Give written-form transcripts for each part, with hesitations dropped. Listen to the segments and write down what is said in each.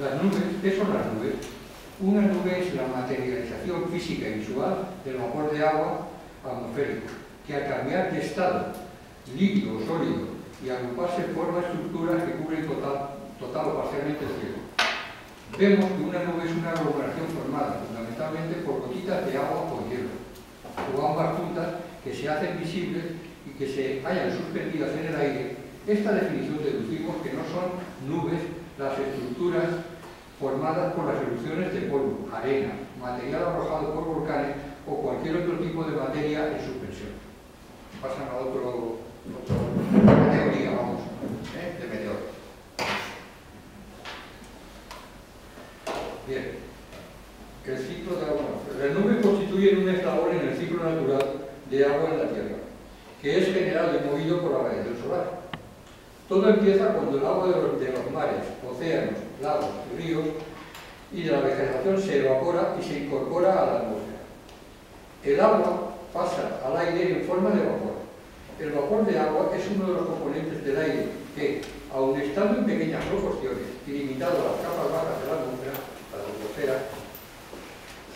Las nubes, ¿qué son las nubes? Una nube es la materialización física y visual del vapor de agua atmosférico, que al cambiar de estado, líquido o sólido, y agruparse forma estructuras que cubren total o parcialmente el cielo. Vemos que una nube es una aglomeración formada fundamentalmente por gotitas de agua o hielo, o ambas juntas que se hacen visibles y que se hallan suspendidas en el aire. Esta definición deducimos que no son nubes las estructuras formadas por las erupciones de polvo, arena, material arrojado por volcanes o cualquier otro tipo de materia en suspensión. Pasan a otra teoría, vamos, de meteoros. Bien, el ciclo de agua. Las nubes constituyen un eslabón en el ciclo natural de agua en la Tierra, que es generado y movido por la radiación solar. Todo empieza cuando el agua de los mares, océanos, lagos y ríos y de la vegetación se evapora y se incorpora a la atmósfera. El agua pasa al aire en forma de vapor. El vapor de agua es uno de los componentes del aire que, aun estando en pequeñas proporciones y limitado a las capas bajas de la atmósfera, la troposfera,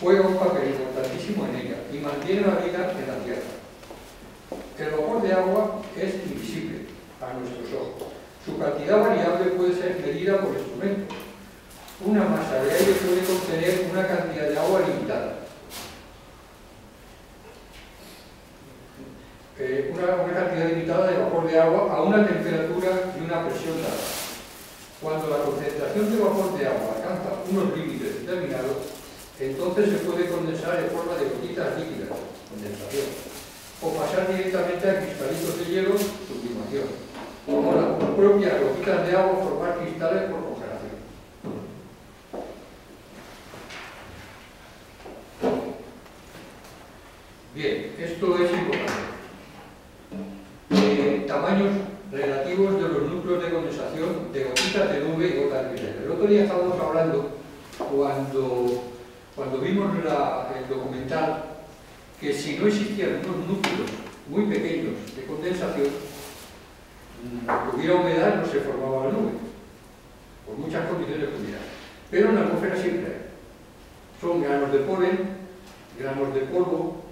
juega un papel importantísimo en ella y mantiene la vida en la Tierra. El vapor de agua es invisible a nuestros ojos. Su cantidad variable puede ser medida por instrumentos. Una masa de aire puede contener una cantidad de agua limitada. Una cantidad limitada de vapor de agua a una temperatura y una presión dada. Cuando la concentración de vapor de agua alcanza unos límites determinados, entonces se puede condensar en forma de gotitas líquidas, condensación, o pasar directamente a cristalitos de hielo, sublimación, o las propias gotitas de agua formar cristales por congelación. Bien, esto es importante. Tamaños relativos de los núcleos de condensación de gotitas de nube y gotas de cristal. El otro día estábamos hablando, cuando vimos el documental, que si no existieran unos núcleos muy pequeños de condensación, hubiera humedad, no se formaba la nube, por muchas condiciones que hubiera. Pero en la atmósfera siempre hay. Son granos de polen, granos de polvo,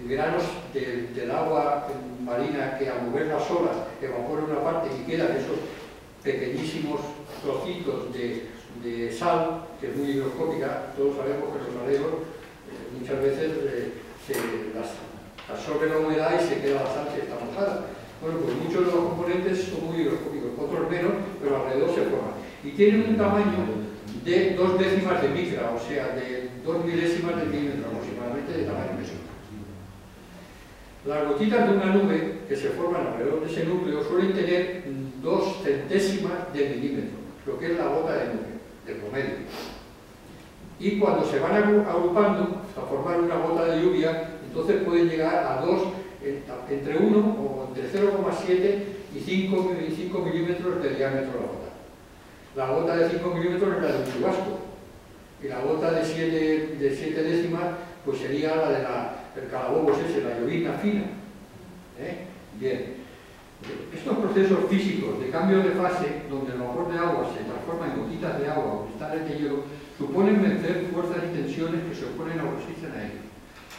granos del agua marina que al mover las olas evapora una parte y quedan esos pequeñísimos trocitos de sal, que es muy higroscópica. Todos sabemos que los mareos muchas veces absorben la humedad y se queda la sal que está mojada. Bueno, pues muchos de los componentes son muy higroscópicos, otros menos, pero alrededor se forman. Y tienen un tamaño de 2 décimas de micra, o sea, de 2 milésimas de milímetro aproximadamente de tamaño mesura. Las gotitas de una nube que se forman alrededor de ese núcleo suelen tener 2 centésimas de milímetro, lo que es la gota de nube, de promedio. Y cuando se van agrupando a formar una gota de lluvia, entonces pueden llegar a 2, entre 1 o entre 0,7 y 5 milímetros de diámetro la gota. La gota de 5 milímetros es la de un chubasco, y la gota de 7 décimas pues sería la del calabobos ese, la llovizna fina. Bien. Estos procesos físicos de cambio de fase, donde el vapor de agua se transforma en gotitas de agua o cristales de hielo, suponen vencer fuerzas y tensiones que se oponen o resisten a ellos.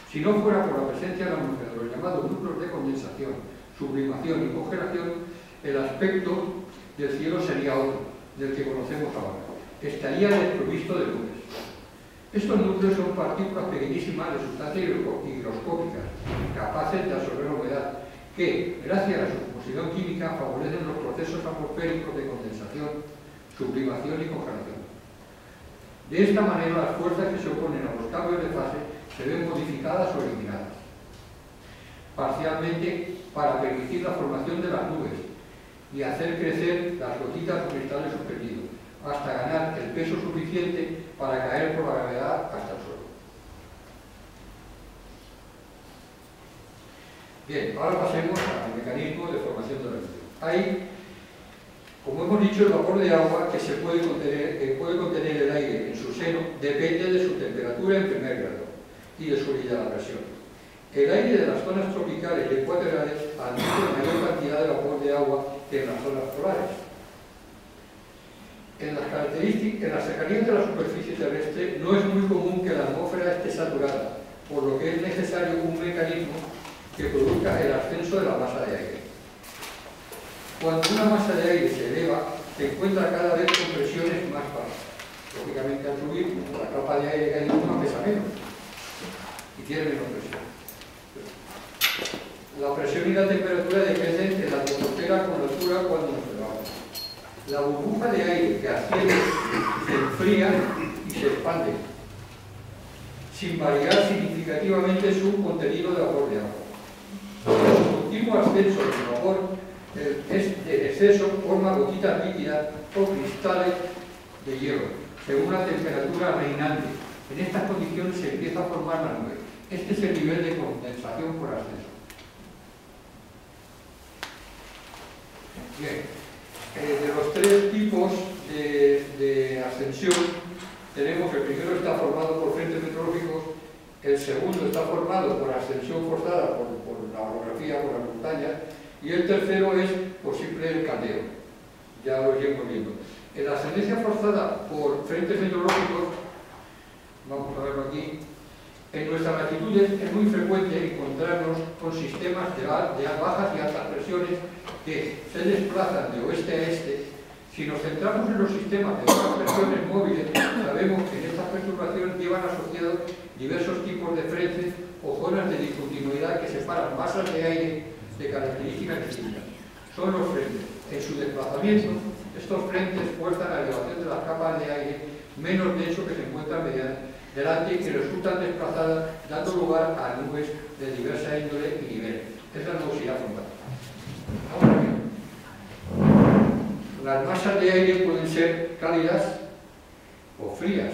Si no fuera por la presencia de la atmósfera de los llamados núcleos de condensación, sublimación y congelación, el aspecto del cielo sería otro, del que conocemos ahora. Estaría desprovisto de nubes. Estos núcleos son partículas pequeñísimas de sustancias higroscópicas, capaces de absorber la humedad, que, gracias a su composición química, favorecen los procesos atmosféricos de condensación, sublimación y congelación. De esta manera, las fuerzas que se oponen a los cambios de fase se ven modificadas o eliminadas, parcialmente para permitir la formación de las nubes y hacer crecer las gotitas o cristales suspendidos, hasta ganar el peso suficiente para caer por la gravedad hasta el suelo. Bien, ahora pasemos al mecanismo de formación de la nube. Hay, como hemos dicho, el vapor de agua que puede contener el aire en su seno, depende de su temperatura en primer grado y de su unidad de presión. El aire de las zonas tropicales y ecuatoriales admite mayor cantidad de vapor de agua que en las zonas polares. En las cercanías de la superficie terrestre no es muy común que la atmósfera esté saturada, por lo que es necesario un mecanismo que produzca el ascenso de la masa de aire. Cuando una masa de aire se eleva, se encuentra cada vez con presiones más bajas. Lógicamente, al subir, la capa de aire que hay encima pesa menos y tiene menos presión. La presión y la temperatura dependen de la atmósfera con la altura cuando nos elevamos. La burbuja de aire que asciende se enfría y se expande, sin variar significativamente su contenido de vapor de agua. El continuo ascenso del vapor de exceso forma gotitas líquidas o cristales de hielo, según la temperatura reinante. En estas condiciones se empieza a formar la nube. Este es el nivel de condensación por ascenso. Bien, de los tres tipos de ascensión, tenemos el primero está formado por frentes meteorológicos, el segundo está formado por ascensión forzada por la orografía, por las montañas, y el tercero es por simple caldeo. Ya lo iremos viendo. En la ascendencia forzada por frentes meteorológicos, vamos a verlo aquí, en nuestras latitudes es muy frecuente encontrarnos con sistemas de bajas y altas presiones que se desplazan de oeste a este. Si nos centramos en los sistemas de bajas presiones móviles, sabemos que en estas perturbaciones llevan asociados diversos tipos de frentes o zonas de discontinuidad que separan masas de aire de características distintas. Son los frentes. En su desplazamiento, estos frentes fuerzan la elevación de las capas de aire menos denso que se encuentran delante y que resultan desplazadas, dando lugar a nubes de diversa índole y nivel. Es la nubosidad frontal. Ahora bien, las masas de aire pueden ser cálidas o frías.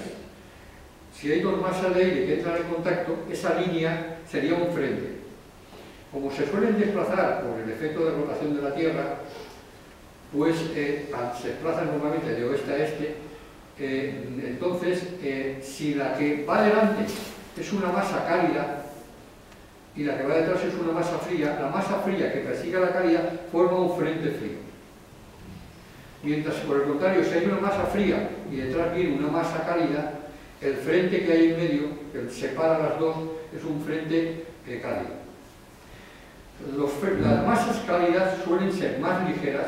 Si hay dos masas de aire que entran en contacto, esa línea sería un frente. Como se suelen desplazar por el efecto de rotación de la Tierra, pues se desplazan normalmente de oeste a este, entonces si la que va delante es una masa cálida y la que va detrás es una masa fría, la masa fría que persigue la cálida forma un frente frío. Mientras por el contrario, si hay una masa fría y detrás viene una masa cálida, el frente que hay en medio, que separa las dos, es un frente cálido. Las masas cálidas suelen ser más ligeras,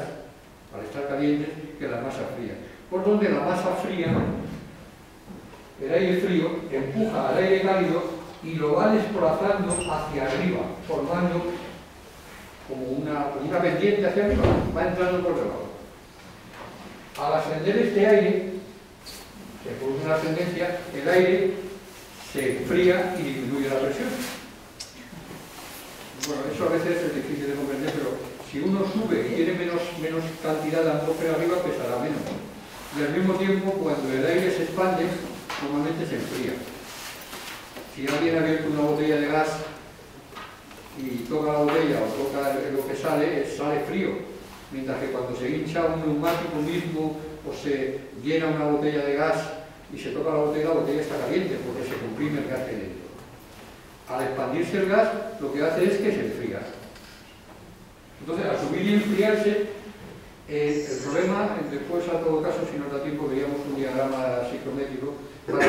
al estar calientes, que las masas frías. Por donde la masa fría, el aire frío, empuja al aire cálido y lo va desplazando hacia arriba, formando como una pendiente hacia arriba, va entrando por debajo. Al ascender este aire, se produce una ascendencia, el aire se enfría y disminuye la presión. Bueno, eso a veces es difícil de comprender, pero si uno sube y tiene menos cantidad de atmósfera arriba, pesará menos. Y al mismo tiempo, cuando el aire se expande, normalmente se enfría. Si alguien ha abierto una botella de gas y toca la botella o toca lo que sale frío. Mientras que cuando se hincha un neumático mismo o se llena una botella de gas y se toca la botella está caliente porque se comprime el gas que hay dentro. Al expandirse el gas, lo que hace es que se enfría. Entonces, al subir y enfriarse, el problema, después a todo caso, si nos da tiempo, veríamos un diagrama psicométrico para ver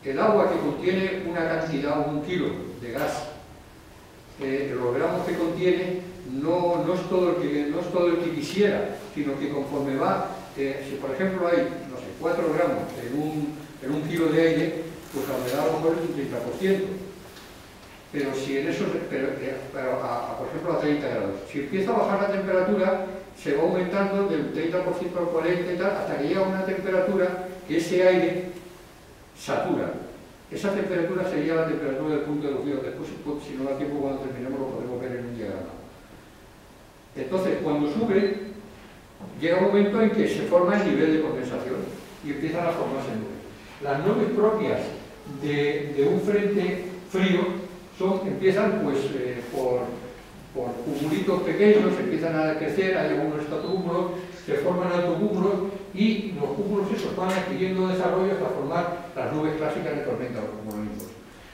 que el agua que contiene una cantidad, 1 kilo de gas, los gramos que contiene no es todo el que quisiera, sino que conforme va, si por ejemplo hay, no sé, 4 gramos en un kilo de aire, pues a lo mejor es un 30%. Pero si en eso, por ejemplo a 30 grados, si empieza a bajar la temperatura, se va aumentando del 30% al 40% y tal, hasta que llega a una temperatura que ese aire satura. Esa temperatura sería la temperatura del punto de erupción. Después, si no da tiempo, cuando terminemos lo podemos ver en un diagrama. Entonces, cuando sube, llega un momento en que se forma el nivel de condensación y empiezan a formarse nubes. Las nubes propias de un frente frío empiezan pues, por cumulitos pequeños, empiezan a crecer, hay algunos estratocúmulos, se forman altocúmulos y los cúmulos esos van adquiriendo desarrollo hasta formar las nubes clásicas de tormenta o cumulonimbus.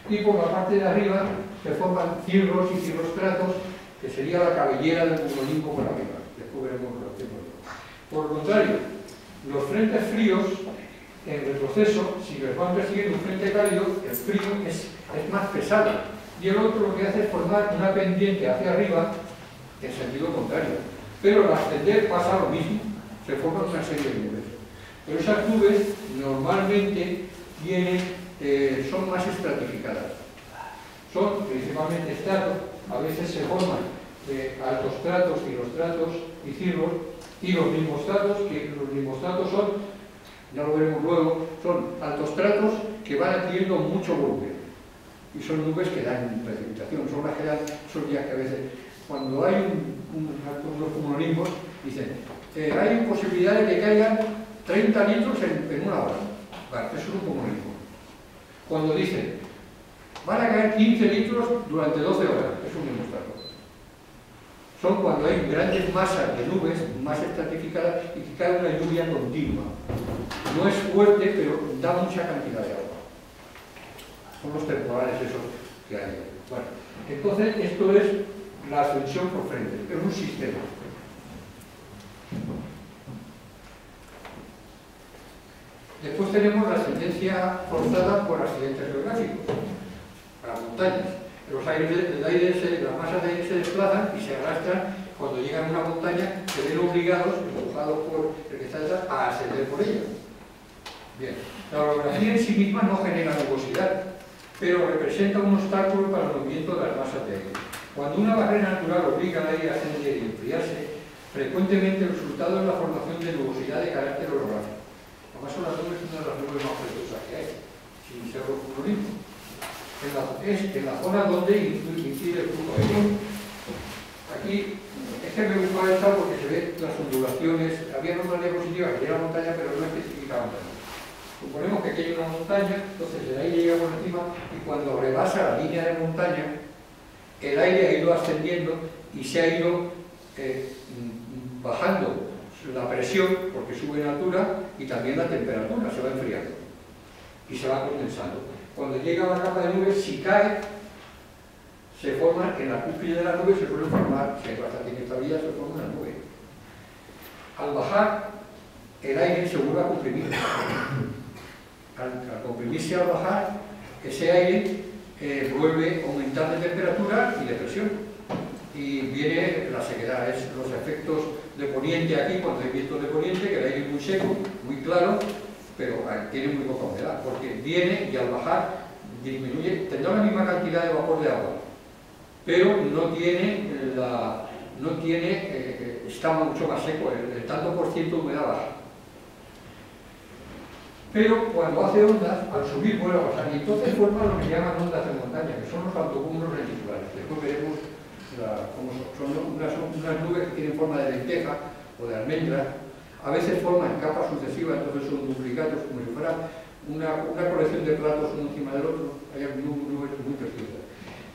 Y por la parte de arriba se forman cirros y cirrostratos, que sería la cabellera del cumulonimbo por arriba. Después veremos los tipos. Por el contrario, los frentes fríos, en retroceso, si les van persiguiendo un frente cálido, el frío es más pesado. Y el otro lo que hace es formar una pendiente hacia arriba en sentido contrario. Pero al ascender pasa lo mismo, se forman una serie de nubes. Pero esas nubes normalmente son más estratificadas. Son principalmente estratos, a veces se forman altos stratos, filostratos y cirros, y los limbostratos, que los limbostratos son, ya lo veremos luego, son altos stratos que van adquiriendo mucho volumen. Y son nubes que dan precipitación, son las que dan esos días que a veces, cuando hay unos cumulonimbos, dicen, hay posibilidad de que caigan 30 litros en una hora. Vale, eso es un cumulolimbo. Cuando dicen, van a caer 15 litros durante 12 horas, es un limbostrato. Son cuando hay grandes masas de nubes más estratificadas y que cae una lluvia continua. No es fuerte, pero da mucha cantidad de agua. Son los temporales esos que hay. Bueno, entonces esto es la ascensión por frente, es un sistema. Después tenemos la ascendencia forzada por accidentes geográficos, para montañas. Las masas de aire se desplazan y se arrastran. Cuando llegan a una montaña, se ven obligados, empujados por el que está detrás, a ascender por ella. Bien, la orografía en sí misma no genera nubosidad, pero representa un obstáculo para el movimiento de las masas de aire. Cuando una barrera natural obliga al aire a ascender y enfriarse, frecuentemente el resultado es la formación de nubosidad de carácter orográfico. Además, son las nubes una de las nubes más peligrosas que hay, sin ser los cumulonimbos. En la zona donde incide el flujo aéreo. Aquí, es que me gustaba esta porque se ven las ondulaciones. Había unas diapositivas que era montaña, pero no especificaban nada. Suponemos que aquí hay una montaña, entonces el aire llega por encima y cuando rebasa la línea de montaña, el aire ha ido ascendiendo y se ha ido bajando la presión, porque sube en altura, y también la temperatura se va enfriando y se va condensando. Cuando llega a la capa de nubes, si cae, se forma en la cúspide de la nube, se suele formar, si hay bastante inestabilidad, se forma una nube. Al bajar, el aire se vuelve a comprimir. Al comprimirse al bajar, ese aire vuelve a aumentar de temperatura y de presión. Y viene la sequedad, es los efectos de poniente aquí, cuando hay viento de poniente, que el aire es muy seco, muy claro, pero tiene muy poca humedad, porque viene y al bajar disminuye, tendrá la misma cantidad de vapor de agua, pero está mucho más seco, el tanto por ciento de humedad baja. Pero cuando hace ondas, al subir vuelve a pasar, y entonces forma lo que llaman ondas de montaña, que son los altocúmulos reticulares. Después veremos cómo son unas nubes que tienen forma de lenteja o de almendra. A veces forman capas sucesivas, entonces son duplicados, como si fuera una colección de platos uno encima del otro. Hay nubes muy preciosas.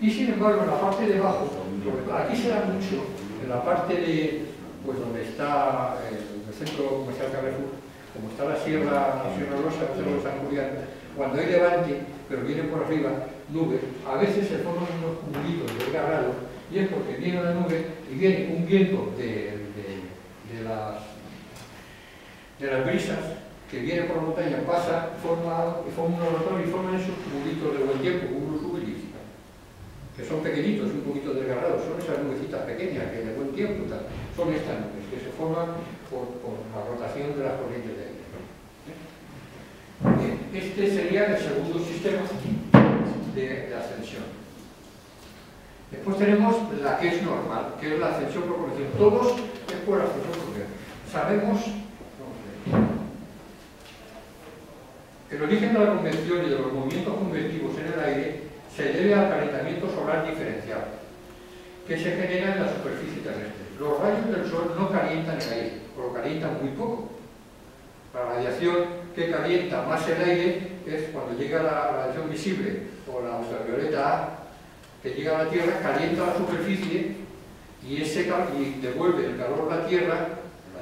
Y sin embargo, en la parte de abajo, aquí se da mucho, en la parte de, pues donde está el centro comercial Carrefour, como está la Sierra Rosa, el Cerro de San Julián, cuando hay levante, pero viene por arriba, nubes, a veces se forman unos cumulitos desgarrados, y es porque viene la nube y viene un viento de las brisas que viene por la montaña, pasa, forma un oratorio y forman esos cumulitos de buen tiempo, cumulus humilis, que son pequeñitos, un poquito desgarrados, son esas nubecitas pequeñas que de buen tiempo son estas nubes que se forman por la rotación de las corrientes de aire. Este sería el segundo sistema de ascensión. Después tenemos la que es normal, que es la ascensión por convección. Todos es por ascensión por convección. Sabemos el origen de la convección y de los movimientos convectivos en el aire se debe al calentamiento solar diferencial que se genera en la superficie terrestre. Los rayos del sol no calientan el aire, o lo calientan muy poco. La radiación que calienta más el aire es cuando llega la radiación visible o la ultravioleta A, que llega a la Tierra, calienta la superficie y devuelve el calor a la Tierra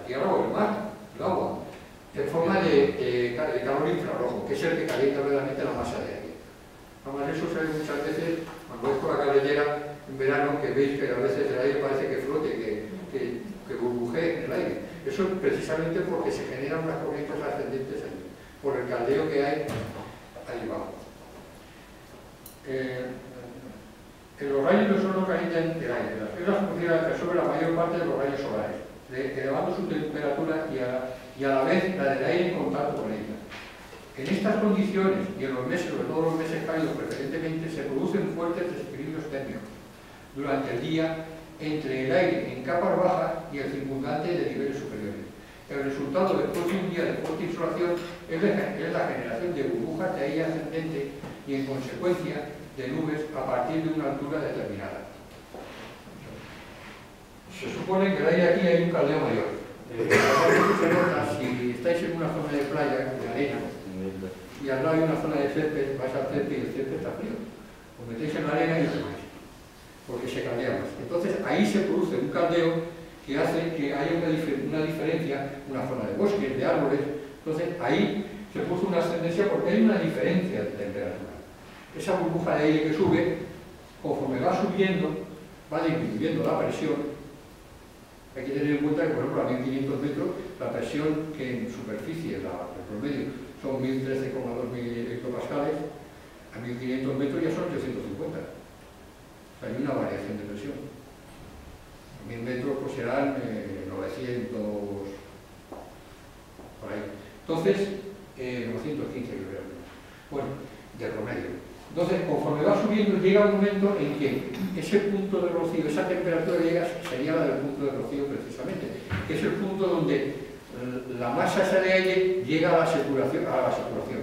o el mar, el agua, en forma de calor infrarrojo, que es el que calienta verdaderamente la masa de aire. Además, eso se ve muchas veces cuando vais por la carretera en verano, que veis que a veces el aire parece que flote, que burbujee en el aire. eso es precisamente porque se generan unas corrientes ascendentes allí, por el caldeo que hay ahí abajo. Los rayos del sol no calientan el aire. Las piedras funcionan sobre la mayor parte de los rayos solares, elevando su temperatura y a la vez la del aire en contacto con ella. En estas condiciones, y en los meses, sobre todo los meses cálidos preferentemente, se producen fuertes desequilibrios térmicos durante el día entre el aire en capas bajas y el circundante de niveles superiores. El resultado después de un día de fuerte insolación es la generación de burbujas de aire ascendente y, en consecuencia, de nubes a partir de una altura determinada. Se supone que el aire aquí hay un caldeo mayor. Se nota, si estáis en una zona de playa, de arena, y al lado hay una zona de césped, vais al césped y el césped está frío. Os metéis en la arena y os vais, porque se caldea más. Entonces ahí se produce un caldeo que hace que haya una diferencia, una zona de bosques, de árboles. Entonces ahí se produce una ascendencia porque hay una diferencia de temperatura. Esa burbuja de aire que sube, conforme va subiendo, va disminuyendo la presión. Hay que tener en cuenta que, por ejemplo, a 1500 metros, la presión que en superficie, el promedio, son 1013,2 hectopascales, a 1500 metros ya son 850. O sea, hay una variación de presión. A 1000 metros pues serán 900, por ahí. Entonces, 915 creo. Bueno, de promedio. Entonces, conforme va subiendo, llega un momento en que ese punto de rocío, esa temperatura sería la del punto de rocío precisamente, que es el punto donde la masa esa de aire llega a la saturación.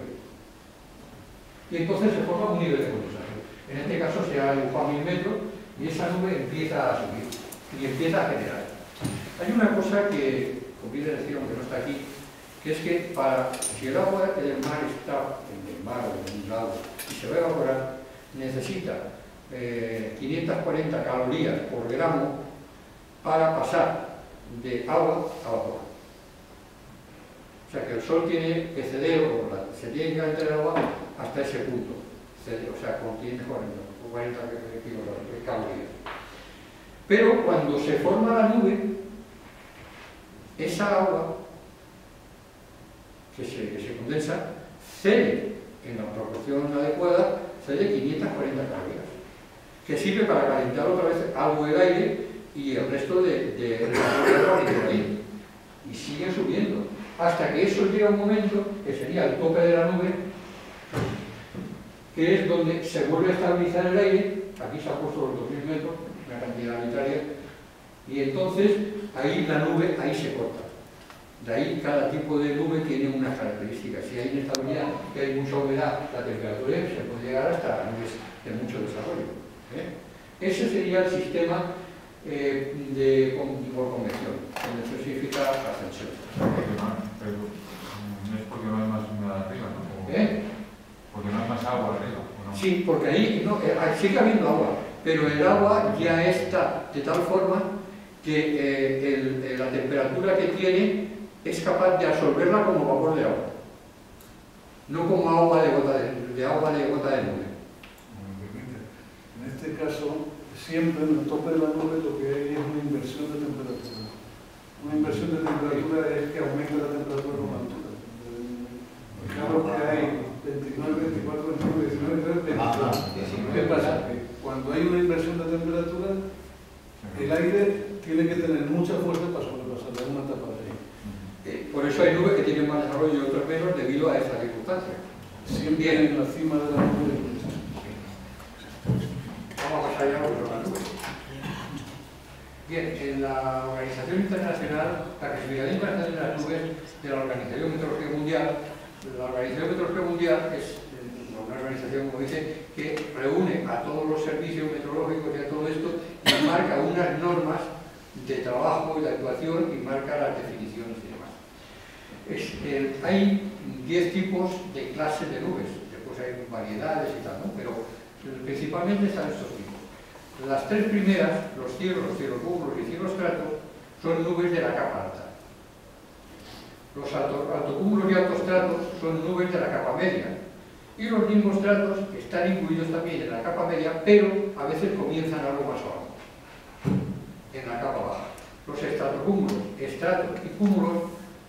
Y entonces se forma un nivel de condensación. En este caso se ha dibujado a 1000 metros y esa nube empieza a subir y empieza a generar. Hay una cosa que conviene decir, aunque no está aquí, que es que si el agua del mar está en el mar o en un lago y se va a evaporar, necesita 540 calorías por gramo para pasar de agua a vapor. O sea que el sol tiene que ceder, se tiene que calentar el agua hasta ese punto. O sea, contiene 40 calorías. Pero cuando se forma la nube, esa agua que se condensa cede en la proporción adecuada, cede 540 calorías, que sirve para calentar otra vez algo del aire y el resto de agua que queda ahí. Y sigue subiendo, hasta que eso llega a un momento, que sería el tope de la nube, que es donde se vuelve a estabilizar el aire. Aquí se ha puesto los 2000 metros, una cantidad arbitraria, y entonces ahí la nube, ahí se corta. De ahí cada tipo de nube tiene unas características. Si hay inestabilidad, que hay mucha humedad, la temperatura se puede llegar hasta nubes de mucho desarrollo. Ese sería el sistema por convección. Convección significa ascensión. Pero no es porque no hay más humedad arriba, ¿no? Porque no hay más agua arriba, ¿o no? Sí, porque ahí sigue habiendo agua, pero el agua ya está de tal forma que la temperatura que tiene es capaz de absorberla como vapor de agua, no como agua de gota de nube. En este caso, siempre en el tope de la nube lo que hay es una inversión de temperatura. Una inversión de temperatura es que aumenta la temperatura con la altura. Claro que hay 29, 24, 25, 19, 23. ¿Qué pasa? Que cuando hay una inversión de temperatura, el aire tiene que tener mucha fuerza para sobrepasar de una etapa de ahí. Por eso hay nubes que tienen más desarrollo y otras menos debido a esa circunstancia. Siempre en la cima de la nube. Vamos a pasar ya a la nube. Bien, en la Organización Internacional, la Clasificación Internacional de las Nubes de la Organización Meteorológica Mundial, la Organización Meteorológica Mundial es una organización, como dice, que reúne a todos los servicios meteorológicos y a todo esto y marca unas normas de trabajo y de actuación y marca las definiciones y demás. Hay 10 tipos de clases de nubes, después hay variedades y tal, ¿no? Pero principalmente están estos tipos. Las tres primeras, los cirrocúmulos y cirrostratos, son nubes de la capa alta. Los altocúmulos y altostratos son nubes de la capa media. Y los nimbostratos están incluidos también en la capa media, pero a veces comienzan algo más abajo, en la capa baja. Los estratocúmulos estratos y cúmulos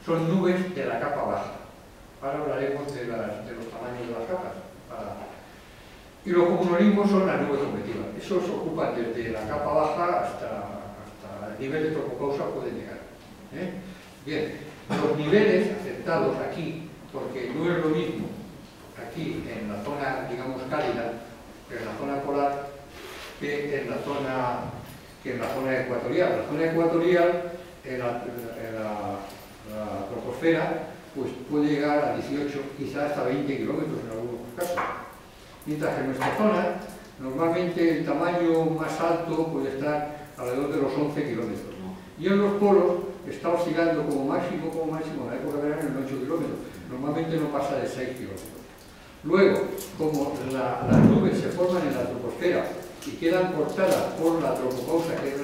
son nubes de la capa baja. Ahora hablaremos de los tamaños de las capas. Y los cumulonimbos son las nubes objetivas. Esos ocupan desde la capa baja hasta el nivel de tropopausa pueden llegar. Bien, los niveles aceptados aquí, porque no es lo mismo aquí en la zona, digamos, cálida, en la zona polar, que en la zona ecuatorial. La zona ecuatorial, en la troposfera, pues puede llegar a 18, quizás hasta 20 kilómetros en algunos casos. Mientras que en nuestra zona, normalmente el tamaño más alto puede estar alrededor de los 11 kilómetros. Y en los polos está oscilando como máximo en la época de verano en 8 kilómetros. Normalmente no pasa de 6 kilómetros. Luego, como las nubes se forman en la troposfera y quedan cortadas por la tropopausa, que es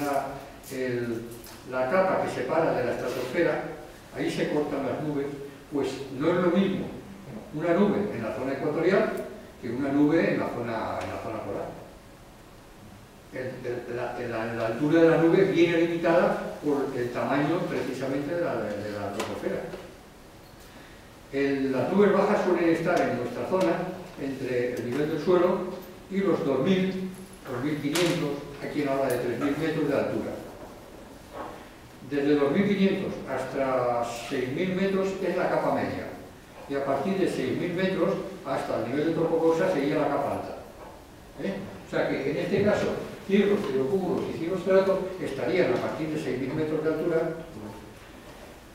la capa que separa de la estratosfera, ahí se cortan las nubes, pues no es lo mismo una nube en la zona ecuatorial que una nube en la zona polar. La altura de la nube viene limitada por el tamaño precisamente de la troposfera. Las nubes bajas suelen estar en nuestra zona entre el nivel del suelo y los 2000, 2500, aquí en habla de 3000 metros de altura. Desde 2500 hasta 6000 metros es la capa media, y a partir de 6000 metros hasta el nivel de tropopausa sería la capa alta. O sea que en este caso, cirros, cirrocúmulos y cirrostratos estarían a partir de 6000 metros de altura.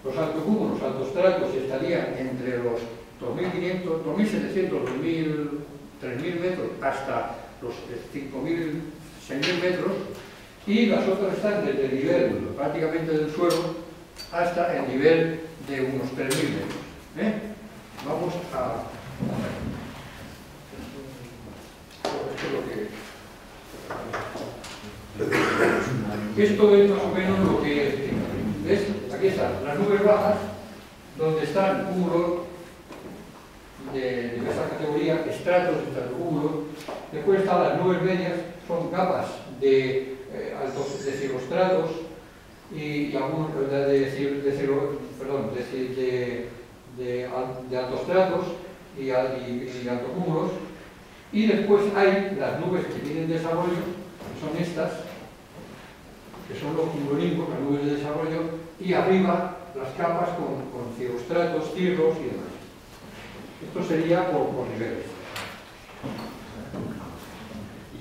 Los altocúmulos, altostratos estarían entre los 2500, 2700, 2000, 3000 metros hasta los 5000, 6000 metros, y las otras están desde el nivel prácticamente del suelo hasta el nivel de unos 3000 metros. Vamos a... Esto es más o menos lo que... ¿Ves? Aquí están las nubes bajas, donde están cúmulos de diversa categoría, estratos, estratocúmulos. Después están las nubes medias, son capas de cirrostratos y algunos de altostratos y altocúmulos. Y después hay las nubes que tienen desarrollo, que son estas, que son los cumulonimbos, las nubes de desarrollo, y arriba las capas con cirrostratos, cirros y demás. Esto sería por niveles.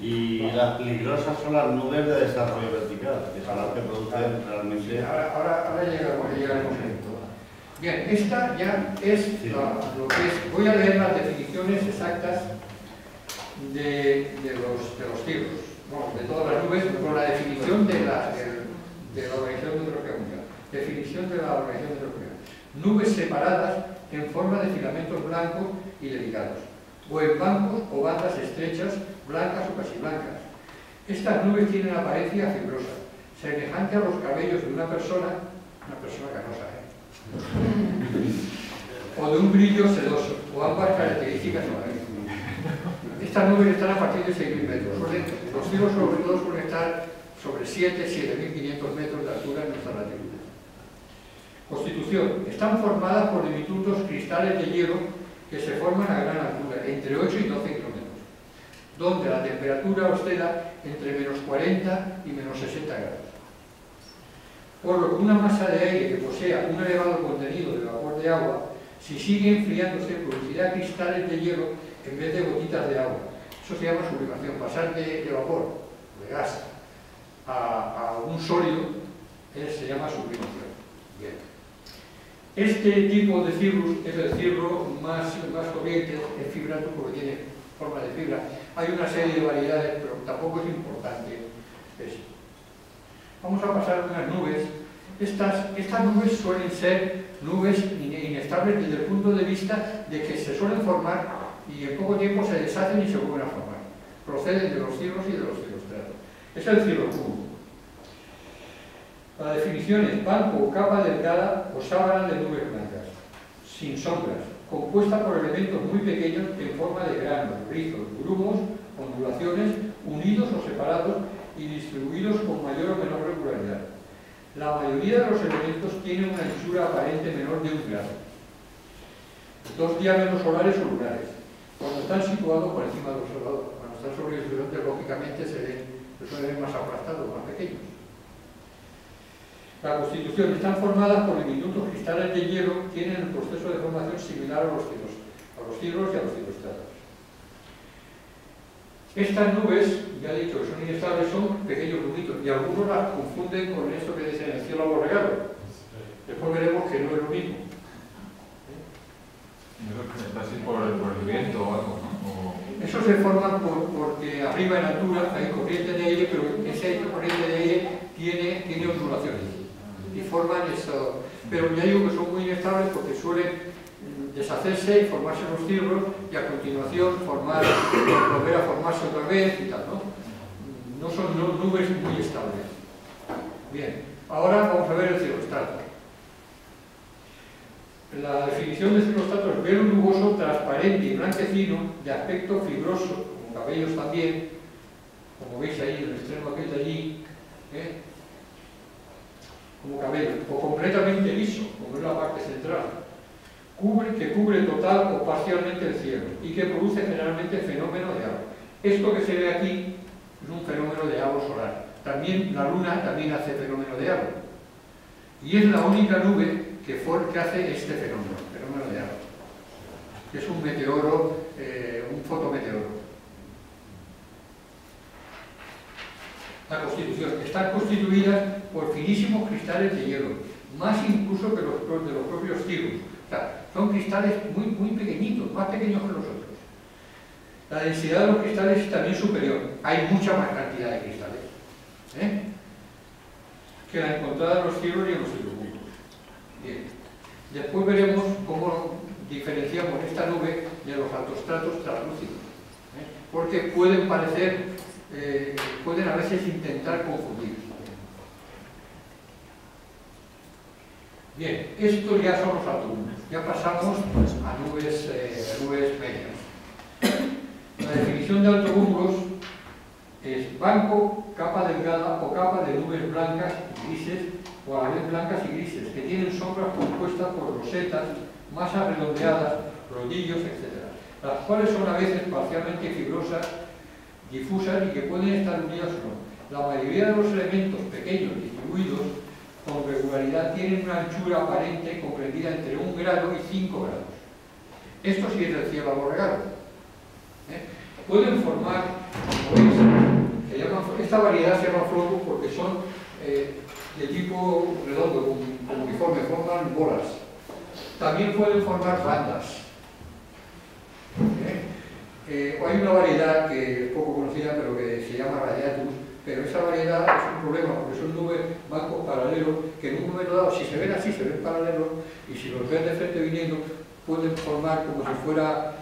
Y las peligrosas son las nubes de desarrollo vertical, que son las que producen realmente... Sí, ahora llegaremos a esto. Bien, esta ya es lo que es... Voy a leer las definiciones exactas de los cirros, bueno, de todas las nubes, con la definición de la Organización Meteorológica Mundial. Definición de la Organización Meteorológica Mundial. Nubes separadas en forma de filamentos blancos y delicados, o en bancos o bandas estrechas, blancas o casi blancas. Estas nubes tienen apariencia fibrosa, semejante a los cabellos de una persona canosa, o de un brillo sedoso, o ambas características a la vez. Estas nubes están a partir de 6.000 metros. Los cirros sobre todo suelen estar sobre 7.500 metros de altura en nuestra latitud. Constitución. Están formadas por diminutos cristales de hielo que se forman a gran altura, entre 8 y 12 kilómetros, donde la temperatura oscila entre menos 40 y menos 60 grados. Por lo que una masa de aire que posea un elevado contenido de vapor de agua, si sigue enfriándose, producirá cristales de hielo en vez de gotitas de agua. Eso se llama sublimación. Pasar de vapor, de gas, a un sólido, se llama sublimación. Bien. Este tipo de cirrus es el cirro más corriente, es fibrato porque tiene forma de fibra. Hay una serie de variedades, pero tampoco es importante eso. Vamos a pasar unas nubes. Estas nubes suelen ser nubes inestables desde el punto de vista de que se suelen formar y en poco tiempo se deshacen y se vuelven a formar. Proceden de los cirros y de los cirrostratos. Es el cirrocúmulo. La definición es banco o capa delgada o sábana de nubes blancas, sin sombras, compuesta por elementos muy pequeños en forma de granos, rizos, grumos, ondulaciones, unidos o separados y distribuidos con mayor o menor regularidad. La mayoría de los elementos tienen una anchura aparente menor de 1 grado. 2 diámetros solares o lunares, cuando están situados por encima del observador. Cuando están sobre el horizonte, lógicamente se suelen ver más aplastados, más pequeños. La constitución están formadas por diminutos cristales de hielo, tienen el proceso de formación similar a los cirros y a los cirrostratos. Estas nubes, ya he dicho que son inestables, son pequeños grupitos y algunos las confunden con esto que dicen el cielo aborregado. Después veremos que no es lo mismo. Está así por el viento o algo, ¿no? Eso se forma porque arriba en altura hay corriente de aire, pero esa corriente de aire tiene ondulaciones y forman eso. Pero ya digo que son muy inestables porque suelen deshacerse y formarse los cirros y a continuación volver a formarse otra vez y tal, ¿no? No son nubes muy estables. Bien, ahora vamos a ver el cirrostrato. La definición de cirrostrato es velo nuboso, transparente y blanquecino, de aspecto fibroso, como cabellos también, como veis ahí en el extremo aquel de allí, como cabello, o completamente liso, como es la parte central, que cubre total o parcialmente el cielo y que produce generalmente fenómeno de halo. Esto que se ve aquí es un fenómeno de halo solar. También la luna también hace fenómeno de halo. Y es la única nube que hace este fenómeno de halo. Que es un meteoro, un fotometeoro. La constitución. Están constituidas por finísimos cristales de hielo, más incluso que los de los propios cirros. O sea, son cristales muy pequeñitos, más pequeños que nosotros. La densidad de los cristales es también superior. Hay mucha más cantidad de cristales que la encontrada en los cirros y en los cirrocúmulos. Bien. Después veremos cómo diferenciamos esta nube de los altostratos translúcidos. Porque pueden a veces intentar confundir. Bien, esto ya son los altomundos. Ya pasamos a nubes medias. La definición de altomundos es banco, capa delgada o capa de nubes blancas y grises, o a la vez blancas y grises, que tienen sombras compuestas por rosetas, masas redondeadas, rodillos, etc., las cuales son a veces parcialmente fibrosas, difusas y que pueden estar unidas o no. La mayoría de los elementos pequeños distribuidos con regularidad tienen una anchura aparente comprendida entre 1 grado y 5 grados. Esto sí es el cielo aborregado. Pueden formar, como veis, esta variedad se llama flocus porque son de tipo redondo, como uniforme, forman bolas. También pueden formar bandas. Hay una variedad que es poco conocida, pero que se llama radiatus, pero esa variedad es un problema porque son nubes, bancos paralelos, que en un momento dado, si se ven así, se ven paralelos, y si los ven de frente viniendo, pueden formar como si fuera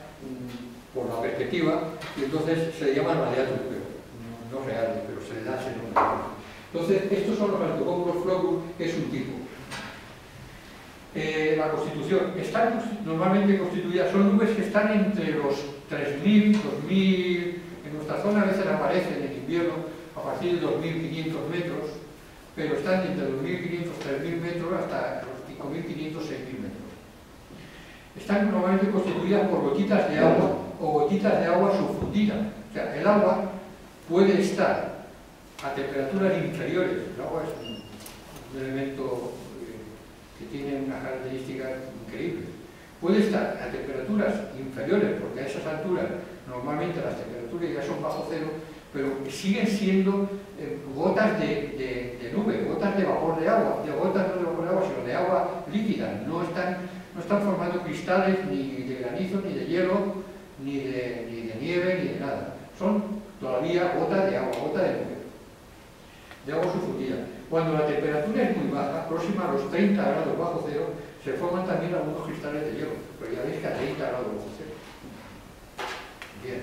por la perspectiva, y entonces se llaman radiatus, pero no reales, pero se le da ese nombre. Entonces, estos son los altocúmulos flocus, que es un tipo. La constitución. Están normalmente constituidas, son nubes que están entre los 3.000, 2.000, en nuestra zona a veces aparecen en invierno a partir de 2.500 metros, pero están entre 2.500, 3.000 metros hasta los 5.500, 6.000 metros. Están normalmente constituidas por gotitas de agua o gotitas de agua subfundida. O sea, el agua puede estar a temperaturas inferiores. El agua es un elemento que tiene unas características increíbles. Puede estar a temperaturas inferiores, porque a esas alturas normalmente las temperaturas ya son bajo cero, pero siguen siendo gotas de nube, gotas de vapor de agua, gotas no de vapor de agua, sino de agua líquida. No están formando cristales ni de granizo, ni de hielo, ni de nieve, ni de nada. Son todavía gotas de agua, gotas de nube, de agua subfundida. Cuando la temperatura es muy baja, próxima a los 30 grados bajo cero, se forman también algunos cristales de hielo, pero ya veis que a 30 grados bajo cero. Bien.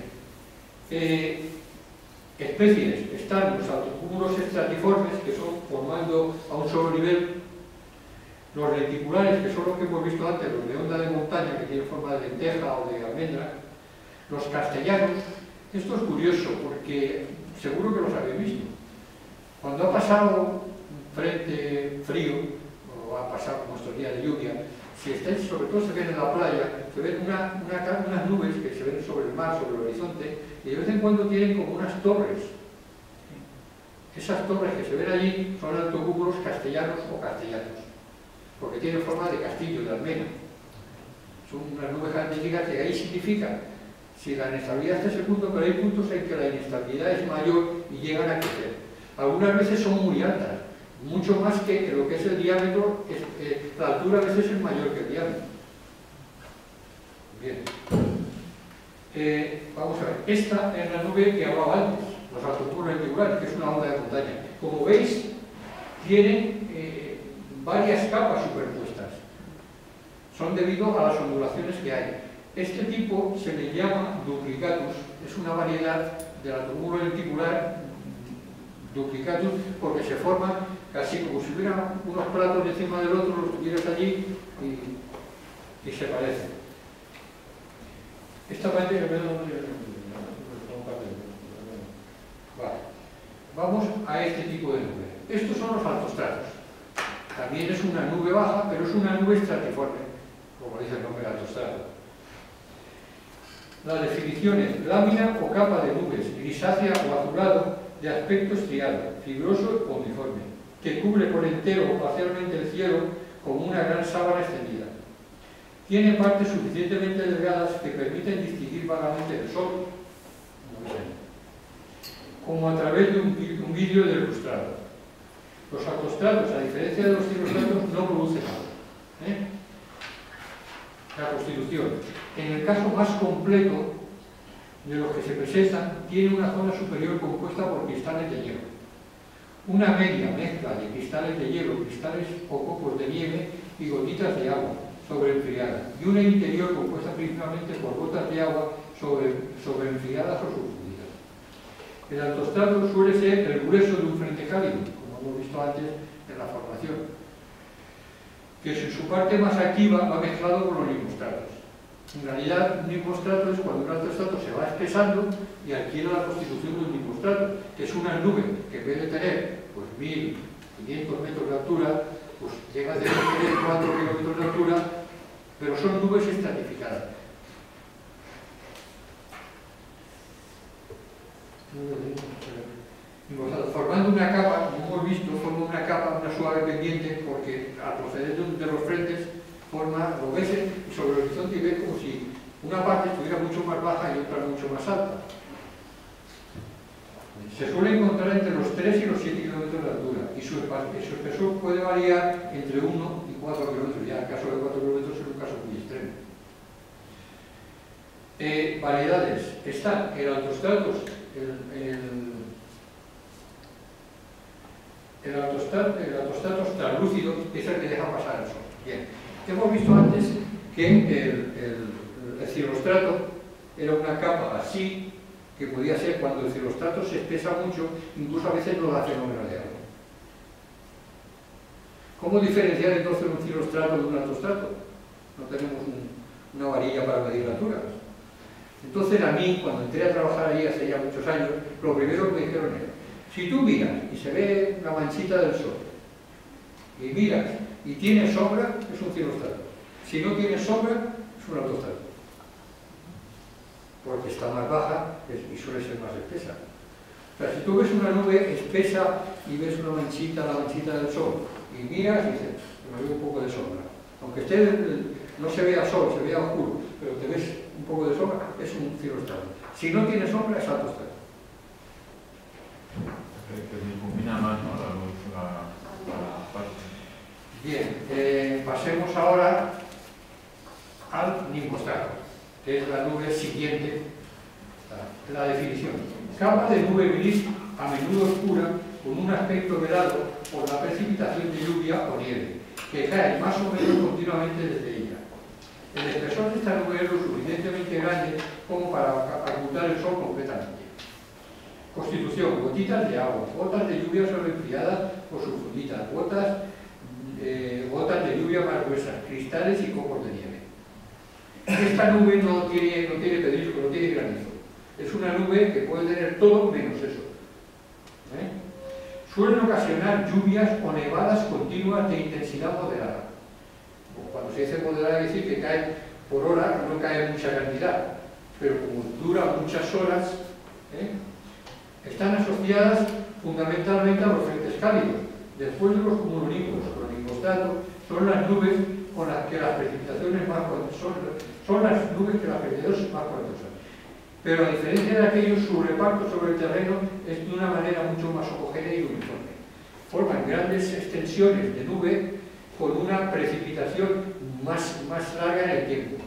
Especies. Están los altocúmulos estratiformes, que son formando a un solo nivel, los reticulares, que son los que hemos visto antes, los de onda de montaña, que tienen forma de lenteja o de almendra, los castellanos. Esto es curioso, porque seguro que los habéis visto. Cuando ha pasado frente frío, o va a pasar como estos días de lluvia, si estáis, sobre todo se ven en la playa, se ven unas nubes que se ven sobre el mar, sobre el horizonte, y de vez en cuando tienen como unas torres. Esas torres que se ven allí son altocúmulos castellanos o castellanos, porque tienen forma de castillo, de almena. Son unas nubes antíticas que ahí significan si la inestabilidad está a ese punto, pero hay puntos en que la inestabilidad es mayor y llegan a crecer. Algunas veces son muy altas, mucho más que lo que es el diámetro, la altura a veces es mayor que el diámetro. Bien. Vamos a ver, esta es la nube que hablaba antes, los altocúmulos lenticulares, que es una onda de montaña. Como veis, tienen varias capas superpuestas. Son debido a las ondulaciones que hay. Este tipo se le llama duplicatus, es una variedad del altocúmulo lenticular duplicatus, porque se forman casi como si hubieran unos platos encima del otro, los tuvieras allí y se parecen. Esta parte vale. Vamos a este tipo de nube. Estos son los altostratos. También es una nube baja, pero es una nube estratiforme, como dice el nombre altostrato. Las definiciones: lámina o capa de nubes, grisácea o azulado, de aspecto estriado, fibroso o uniforme, que cubre por entero o parcialmente el cielo como una gran sábana extendida. Tiene partes suficientemente delgadas que permiten distinguir vagamente el sol, como a través de un vidrio del lustrado. Los altostratos, a diferencia de los cirrostratos, no producen agua. La constitución. En el caso más completo de los que se presentan, tiene una zona superior compuesta por cristales de hielo. Una media mezcla de cristales de hielo, cristales o copos de nieve y gotitas de agua sobreenfriadas. Y una interior compuesta principalmente por gotas de agua sobreenfriadas o subfundidas. El altostrato suele ser el grueso de un frente cálido, como hemos visto antes en la formación, que en su parte más activa va mezclado con los limbostratos. En realidad, un limbostrato es cuando un altostrato se va espesando y adquiere la constitución de un limbostrato, que es una nube que en vez de tener pues 1500 metros de altura, pues llega a tener 4 kilómetros de altura, pero son nubes estratificadas. Formando una capa, como hemos visto, forma una capa, una suave pendiente, porque al proceder de los frentes forma, lo ves y sobre el horizonte y ves como si una parte estuviera mucho más baja y otra mucho más alta. Se suele encontrar entre los 3 y los 7 kilómetros de altura y su espesor puede variar entre 1 y 4 kilómetros, ya en el caso de 4 kilómetros es un caso muy extremo. Variedades. Están el altostratos, el altostratos translúcido, es el que deja pasar el sol. Bien. Hemos visto antes que el cirrostrato era una capa así, que podía ser cuando el cirrostrato se espesa mucho, incluso a veces no da fenómeno de agua. ¿Cómo diferenciar entonces un cirrostrato de un altostrato? No tenemos una varilla para medir alturas. Entonces a mí, cuando entré a trabajar allí hace ya muchos años, lo primero que me dijeron es: si tú miras y se ve una manchita del sol, y miras y tiene sombra, es un cirrostrato. Si no tiene sombra, es un altostrato. Porque está más baja y suele ser más espesa. O sea, si tú ves una nube espesa y ves una manchita, la manchita del sol, y miras y dices, me veo un poco de sombra. Aunque no se vea sol, se vea oscuro, pero te ves un poco de sombra, es un cirrostrato. Si no tiene sombra, es altostrato. Que difumina más, ¿no? La luz, la parte. Bien, pasemos ahora al nimbostrato, que es la nube siguiente. La definición: capa de nube gris, a menudo oscura, con un aspecto velado por la precipitación de lluvia o nieve, que cae más o menos continuamente desde ella. El espesor de esta nube es lo suficientemente grande como para ocultar el sol completamente. Constitución: gotitas de agua, gotas de lluvia sobreenfriadas o subfundidas, gotas de lluvia más gruesas, cristales y copos de nieve. Esta nube no tiene pedrisco, no tiene granizo. Es una nube que puede tener todo menos eso. Suelen ocasionar lluvias o nevadas continuas de intensidad moderada. Cuando se dice moderada, es decir que cae por hora, no cae mucha cantidad, pero como dura muchas horas, están asociadas fundamentalmente a los frentes cálidos. Después de los cumulonimbus, los nimbostratos, son las nubes con las que las precipitaciones más son las nubes que las precipitaciones más cuantosas. Pero a diferencia de aquellos, su reparto sobre el terreno es de una manera mucho más homogénea y uniforme. Forman grandes extensiones de nube con una precipitación más larga en el tiempo.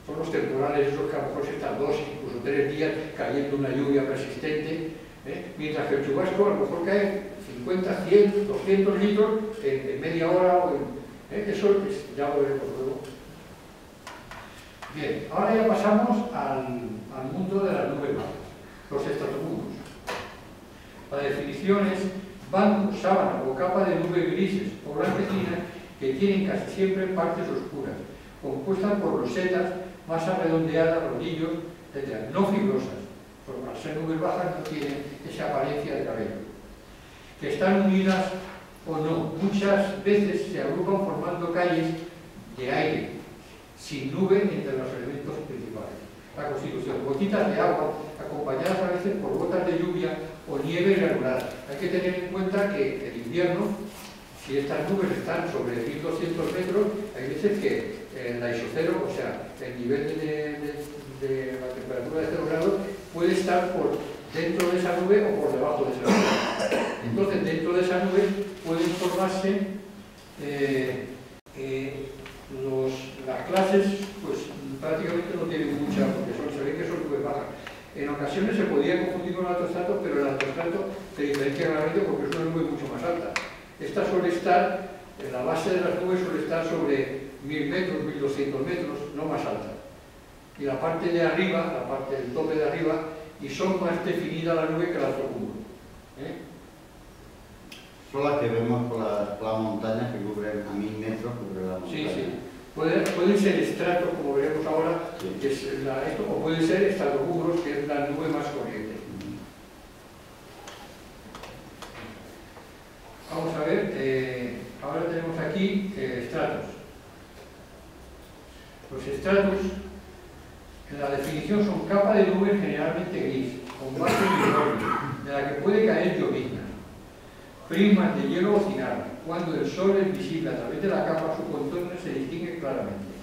Son los temporales esos que a lo mejor se están 2, incluso 3 días cayendo una lluvia persistente, mientras que el chubasco a lo mejor cae 50, 100, 200 litros en media hora o eso ya lo veremos luego. Bien, ahora ya pasamos al mundo de las nubes bajas, los estratocúmulos. La definición es banco, sábana o capa de nubes grises o blanquecinas que tienen casi siempre partes oscuras, compuestas por rosetas, masas redondeadas, rodillos, etc. No fibrosas, porque al ser nubes bajas no tienen esa apariencia de cabello. Que están unidas o no, muchas veces se agrupan formando calles de aire, sin nube entre los elementos principales. La constitución, gotitas de agua, acompañadas a veces por gotas de lluvia o nieve irregular. Hay que tener en cuenta que el invierno, si estas nubes están sobre 1200 metros, hay veces que la isocero, o sea, el nivel de la temperatura de 0 grados, puede estar por dentro de esa nube o por debajo de esa nube. Entonces, dentro de esa nube pueden formarse las clases, pues prácticamente no tienen mucha, porque se ve que son nubes bajas. En ocasiones se podía confundir con el altoestrato, pero el altoestrato se diferencia claramente porque es una nube mucho más alta. Esta suele estar, en la base de las nubes suele estar sobre 1000 metros, 1200 metros, no más alta. Y la parte de arriba, la parte del tope de arriba, y son más definida la nube que el altrocúmulo. Son las que vemos por las montañas que cubren a 1000 metros, cubren la montaña. Sí, sí. Pueden ser estratos, como veremos ahora, sí, que es esto, o pueden ser estratocúmulos, que es la nube más corriente. Vamos a ver, ahora tenemos aquí estratos. Los estratos, en la definición, son capa de nube generalmente gris, con base uniforme, de la que puede caer llovizna. Prismas de hielo o cinabra. Cuando el sol es visible a través de la capa, su contorno se distingue claramente.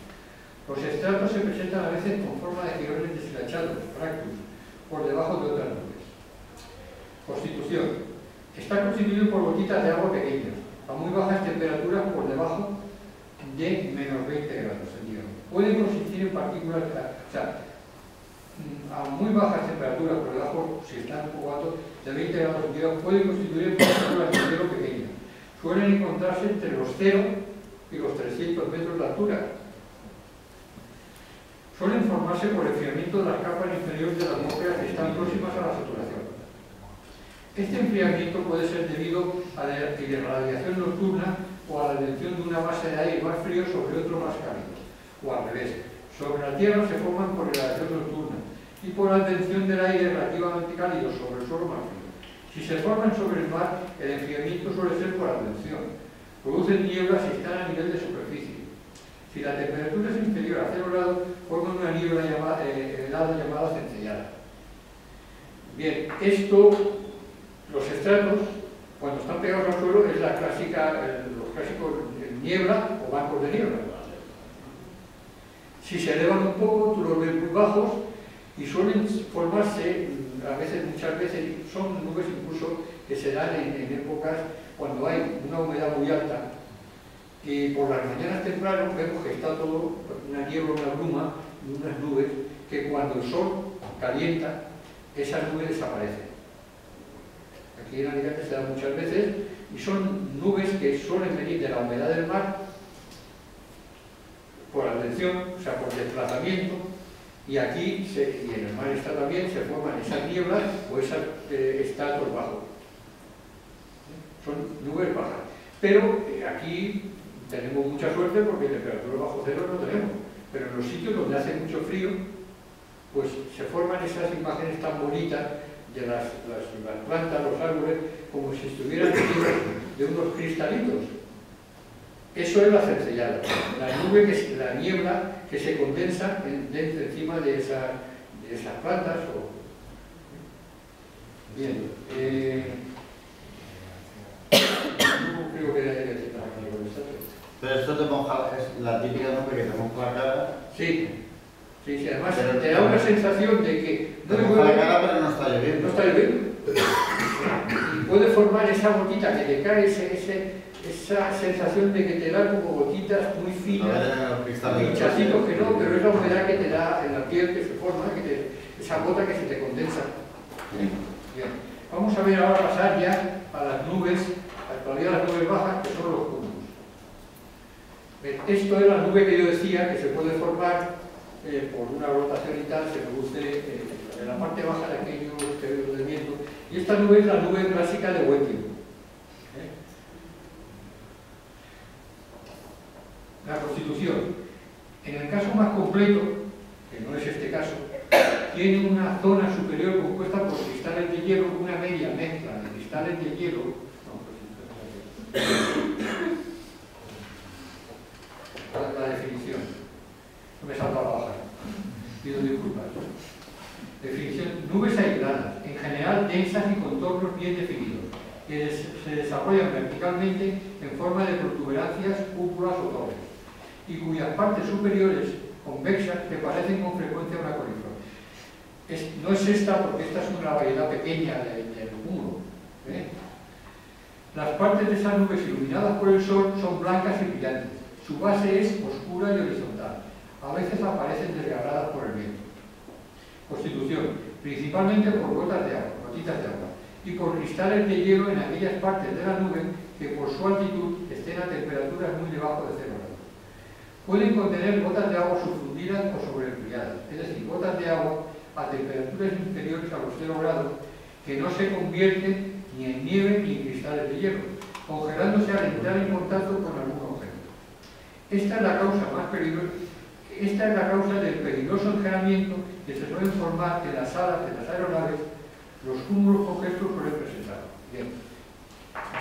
Los estratos se presentan a veces con forma de jirones deshilachados, fractus, por debajo de otras nubes. Constitución. Está constituido por gotitas de agua pequeñas, a muy bajas temperaturas por debajo de menos 20 grados centígrados. Pueden consistir en partículas, o sea, a muy bajas temperaturas por debajo, si están un poco altos, de 20 grados centígrados, pueden constituir en partículas de hielo pequeñas. Suelen encontrarse entre los 0 y los 300 metros de altura. Suelen formarse por enfriamiento de las capas inferiores de la atmósfera que están próximas a la saturación. Este enfriamiento puede ser debido a la irradiación nocturna o a la advención de una masa de aire más frío sobre otro más cálido, o al revés. Sobre la Tierra se forman por irradiación nocturna y por la advención del aire relativamente cálido sobre el suelo más frío. Si se forman sobre el mar, el enfriamiento suele ser por advención. Producen nieblas y están a nivel de superficie. Si la temperatura es inferior a 0 grados, forman una niebla helada llamada centellada. Bien, los estratos, cuando están pegados al suelo, es la clásica, los clásicos niebla o bancos de niebla. Si se elevan un poco, tú los ves muy bajos y suelen formarse, muchas veces, son nubes incluso que se dan en épocas cuando hay una humedad muy alta y por las mañanas temprano vemos que está todo una niebla, una bruma, unas nubes que cuando el sol calienta, esas nubes desaparecen. Aquí en Alicante se dan muchas veces y son nubes que suelen venir de la humedad del mar por advención, o sea, por desplazamiento, y aquí, y en el mar está también, se forman esas nieblas o esos estratos bajos. Son nubes bajas. Pero aquí tenemos mucha suerte porque temperatura bajo cero no tenemos. Pero en los sitios donde hace mucho frío, pues se forman esas imágenes tan bonitas de las plantas, los árboles, como si estuvieran hechos de unos cristalitos. Eso es la cercellada, la nube, la niebla que se condensa encima de esas plantas. Bien, no creo que haya que decir nada con esto. Pero esto te moja, es la típica nube que te moja la cara. Sí, además te da una sensación de que no moja la cara, pero no está lloviendo. No está lloviendo. Y puede formar esa gotita que te cae, esa sensación de que te da como gotitas muy finas, pinchacitos que no, pero es la humedad que te da en la piel que se forma, esa gota que se te condensa. Bien. Vamos a ver ahora pasar ya a las nubes, todavía las nubes bajas, que son los cúmulos. Esto es la nube que yo decía, que se puede formar por una rotación y tal, se produce en la parte baja de aquellos periodos de viento. Y esta nube es la nube clásica de Wettin. La constitución. En el caso más completo, que no es este caso, tiene una zona superior compuesta por cristales de hielo, una media mezcla de cristales de hielo. La definición. No me salta la baja. Pido disculpas. Definición. Nubes aisladas, en general densas y contornos bien definidos, que se desarrollan verticalmente en forma de protuberancias, cúpulas o torres, y cuyas partes superiores, convexas, que parecen con frecuencia una coliflor. No es esta, porque esta es una variedad pequeña del cúmulo. Las partes de esas nubes iluminadas por el sol son blancas y brillantes. Su base es oscura y horizontal. A veces aparecen desgarradas por el viento. Constitución. Principalmente por gotitas de agua, y por cristales de hielo en aquellas partes de la nube que por su altitud estén a temperaturas muy debajo de 0 grados. Pueden contener gotas de agua subfundidas o sobreenfriadas, es decir, gotas de agua a temperaturas inferiores a los 0 grados que no se convierten ni en nieve ni en cristales de hielo, congelándose al entrar en contacto con algún objeto. Esta es la causa del peligroso engelamiento que se suele formar en las alas de las aeronaves, los cúmulos con que estos suelen presentar. Bien.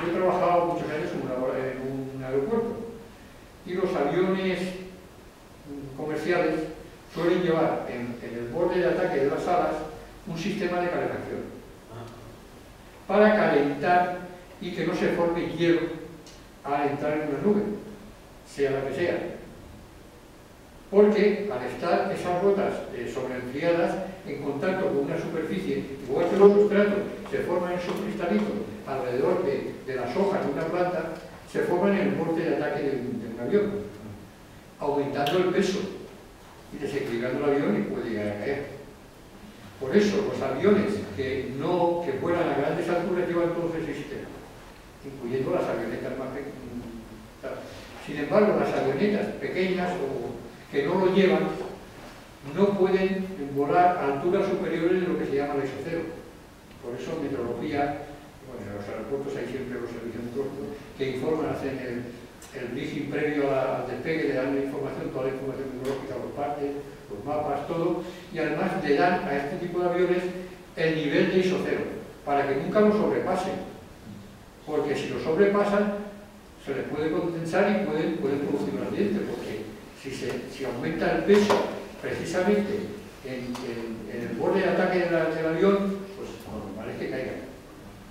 Yo he trabajado muchos años en un aeropuerto y los aviones comerciales suelen llevar en el borde de ataque de las alas un sistema de calefacción para calentar y que no se forme hielo al entrar en una nube, sea la que sea. Porque al estar esas gotas sobreenfriadas en contacto con una superficie, igual que los sustratos se forman esos cristalitos alrededor de las hojas de una planta, se forman en el borde de ataque de un avión, aumentando el peso y desequilibrando el avión y puede llegar a caer. Por eso los aviones que vuelan a grandes alturas llevan todos ese sistema, incluyendo las avionetas más pequeñas. Sin embargo, las avionetas pequeñas o que no lo llevan no pueden volar a alturas superiores de lo que se llama el isocero. Por eso en meteorología, en los aeropuertos hay siempre los servicios meteorológicos que informan, hacen el briefing previo al despegue, le dan la información, toda la información meteorológica, los partes, los mapas, todo, y además le dan a este tipo de aviones el nivel de isocero, para que nunca lo sobrepasen, porque si lo sobrepasan se les puede condensar y pueden producir un accidente, porque si aumenta el peso precisamente en el borde de ataque del avión, pues lo normal es que caiga.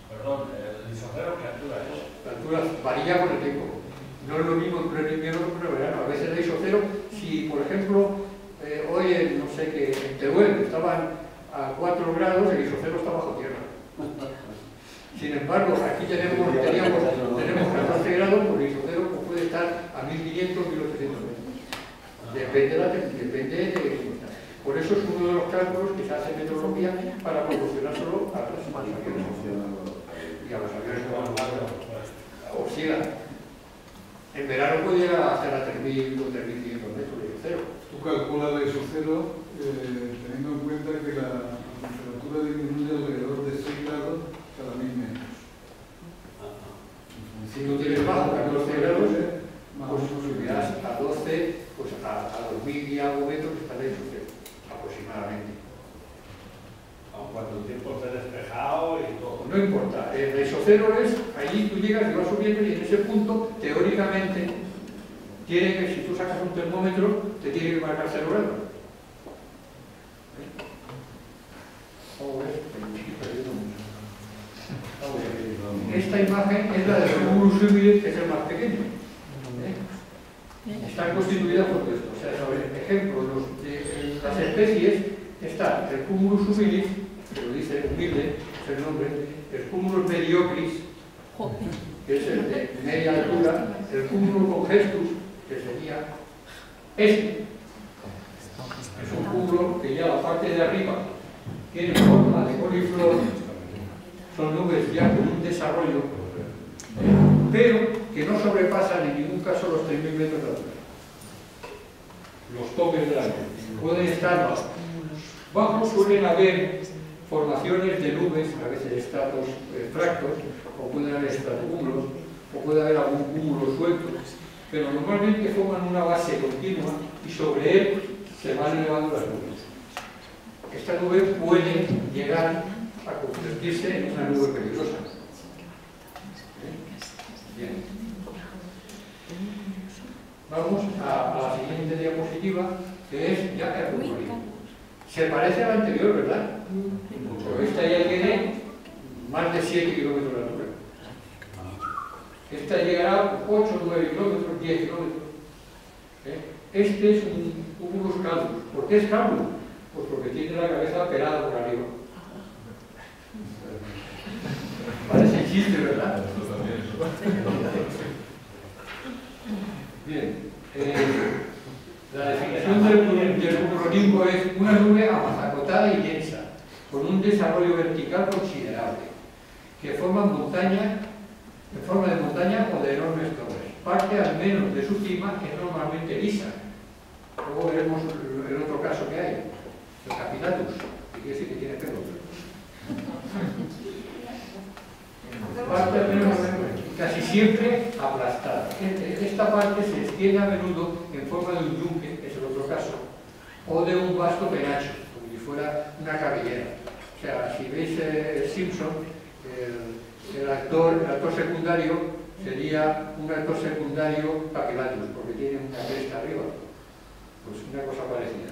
Perdón, ¿el isocero qué altura es? La altura varía con el tiempo. No es lo mismo en pleno invierno que en pleno verano. A veces el isocero, si por ejemplo hoy no sé que en Teruel estaban a 4 grados, el isocero está bajo tierra. Sin embargo, aquí tenemos 14 grados, pues el isocero puede estar a 1500, 1800 metros. Depende de cómo está. Por eso es uno de los cálculos que se hace en meteorología para proporcionárselo a los aviones. Y a los aviones oscilan. En verano puede llegar a hacer a 3.000 o 3.500 metros de isocero. Tú calculas el isocero teniendo en cuenta que la temperatura disminuye alrededor de 6 grados cada 1000 metros. Si tú tienes bajo 14 grados, pues subirás a 12, pues a 2000 y algo metros que estará en isocero, aproximadamente. Aun cuando el tiempo esté despejado. no importa. El isocero es, allí tú llegas y vas subiendo y en ese punto, teóricamente, tiene que, si tú sacas un termómetro, te tiene que marcar 0 grados. Esta imagen es la del cúmulus humile, que es el más pequeño. Están constituidas por esto. O sea, sobre ejemplo, las especies están el cúmulus humilis, que lo dice humilde, es el nombre, el cúmulus mediocris, que es el de media altura, el cúmulus congestus, que sería este. Es un cúmulo que ya la parte de arriba tiene forma de coliflor, son nubes ya con un desarrollo, pero que no sobrepasan en ningún caso los 3.000 metros de altura. Los topes de la nube pueden estar bajos, suelen haber formaciones de nubes, a veces estratos fractos, o pueden haber estratocúmulos, o puede haber algún cúmulo suelto, pero normalmente forman una base continua y sobre él se van elevando las nubes. Esta nube puede llegar a convertirse en una nube peligrosa. Bien. Vamos a la siguiente diapositiva, que es ya el cumulonimbus. Se parece a la anterior, ¿verdad? Pero esta ya tiene más de 7 kilómetros de altura. Esta llegará a 8, 9 kilómetros, 10 kilómetros. Este es un cúmulus calvus. ¿Por qué es calvus? Pues porque tiene la cabeza pelada por arriba. Parece chiste, ¿verdad? Bien. La definición del cumuloninbo es una nube amazacotada y densa, con un desarrollo vertical considerable, que forman montaña, en forma de montaña o de enormes torres. Parte al menos de su cima es normalmente lisa. Luego veremos el otro caso que hay, el capitatus, que quiere decir que tiene pelos. Parte al menos, casi siempre aplastada. Esta parte se extiende a menudo en forma de un yunque, que es el otro caso, o de un vasto penacho, como si fuera una cabellera. O sea, si veis Simpson, el actor secundario sería un actor secundario papilatus, porque tiene una cresta arriba. Pues una cosa parecida.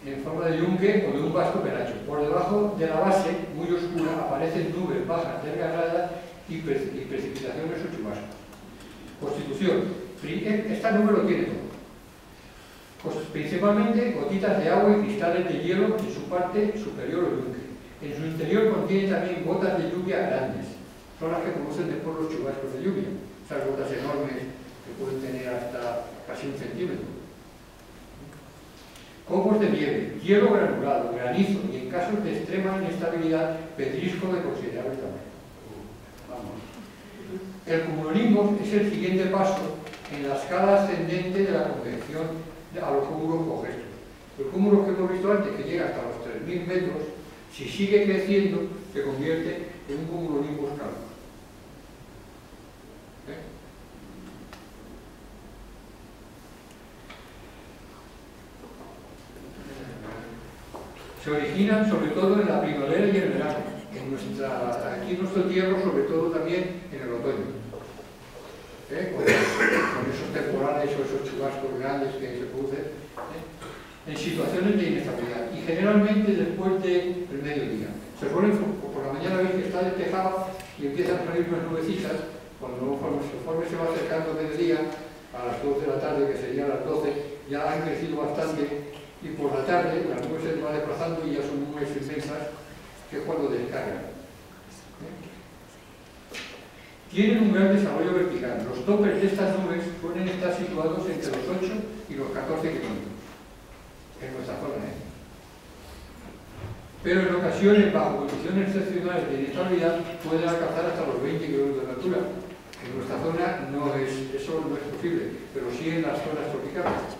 En forma de yunque o de un vasto penacho. Por debajo de la base, muy oscura, aparecen nubes bajas, desgarradas y precipitaciones o chubascos. Constitución. Esta nube lo tiene todo. Pues principalmente gotitas de agua y cristales de hielo en su parte superior o yunque. En su interior contiene también gotas de lluvia grandes. Son las que producen después los chubascos de lluvia. Esas gotas enormes que pueden tener hasta casi 1 centímetro. Copos de nieve, hielo granulado, granizo y en casos de extrema inestabilidad, pedrisco de considerable tamaño. Vamos. El cumulonimbus es el siguiente paso en la escala ascendente de la convección a los cúmulos congestos. El cúmulo que hemos visto antes, que llega hasta los 3.000 metros, si sigue creciendo, se convierte en un cumulonimbus calvus. Se originan sobre todo en la primavera y en el verano. Aquí en nuestro tierra, sobre todo también en el otoño. Con esos temporales o esos chubascos grandes que se producen en situaciones de inestabilidad. Y generalmente después del mediodía. Se ponen por la mañana, veis que está despejado y empiezan a salir unas nubecitas. Cuando conforme se va acercando el mediodía, a las 12 de la tarde, que serían las 12, ya han crecido bastante. Y por la tarde las nubes se van desplazando y ya son nubes inmensas, que es cuando descargan. Tienen un gran desarrollo vertical. Los topes de estas nubes suelen estar situados entre los 8 y los 14 kilómetros en nuestra zona. Pero en ocasiones, bajo condiciones excepcionales de inestabilidad, pueden alcanzar hasta los 20 kilómetros de altura. En nuestra zona eso no es posible, pero sí en las zonas tropicales,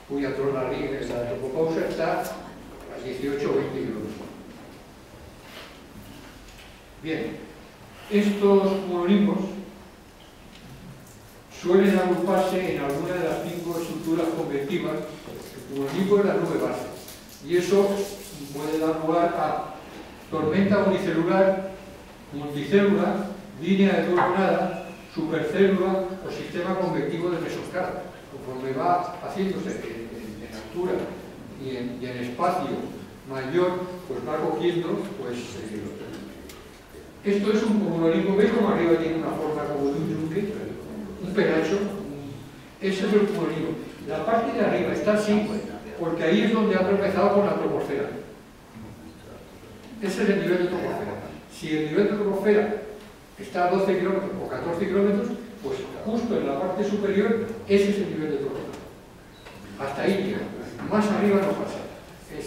cuya zona la topopausa está a 18 o 20 kilómetros. Bien, estos cumulonimbos suelen agruparse en alguna de las 5 estructuras convectivas. El cumuloninbo es la nube base, y eso puede dar lugar a tormentas tormenta unicelular, multicélula, línea de turbonada, supercélula o sistema convectivo de mesoscala. Conforme va haciéndose en altura y en espacio mayor, pues va cogiendo, pues, esto es un cumulonismo. ¿Veis como arriba tiene una forma como de un yunque? Un penacho. Ese es el cumulonismo. La parte de arriba está así porque ahí es donde ha tropezado con la troposfera. Ese es el nivel de troposfera. Si el nivel de troposfera está a 12 kilómetros o 14 kilómetros, pues justo en la parte superior ese es el nivel de troposfera. Hasta ahí llega. Más arriba no pasa.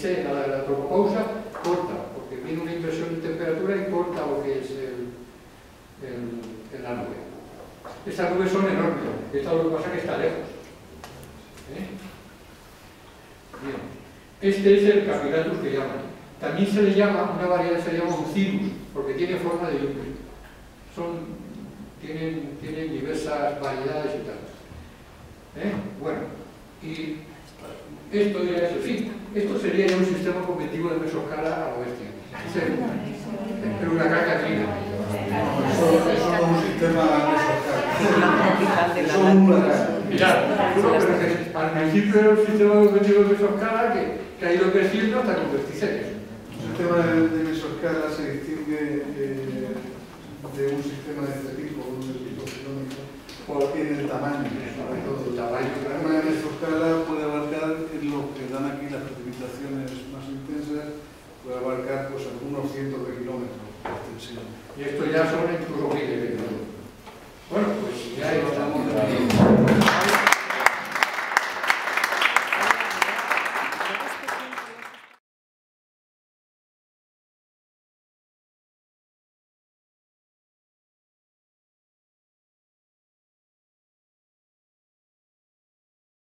La tropopausa corta, porque viene una inversión de temperatura y corta lo que es la nube. Estas nubes son enormes. Esto lo que pasa es que está lejos. Bien. Este es el Capillatus que llaman. También se le llama, una variedad se le llama un cirrus, porque tiene forma de yunque. Tienen diversas variedades y tal. Bueno, y esto ya es así. Esto sería ya un sistema convectivo de mesoscala a lo bestia. Pero una caca trina. Eso no es un sistema mesoscala. Eso es una caca. Mirad, al principio era un sistema convectivo de mesoscala que ha ido creciendo hasta convertirse en eso. El sistema de mesoscala se distingue de un sistema de este tipo, un tipo ciclónico, en el tamaño, sobre todo. El sistema de mesoscala puede abarcar, en lo que dan aquí las precipitaciones más intensas, puede abarcar pues algunos cientos de kilómetros de extensión. Y esto ya son incluso miles de kilómetros. Bueno, pues ya estamos.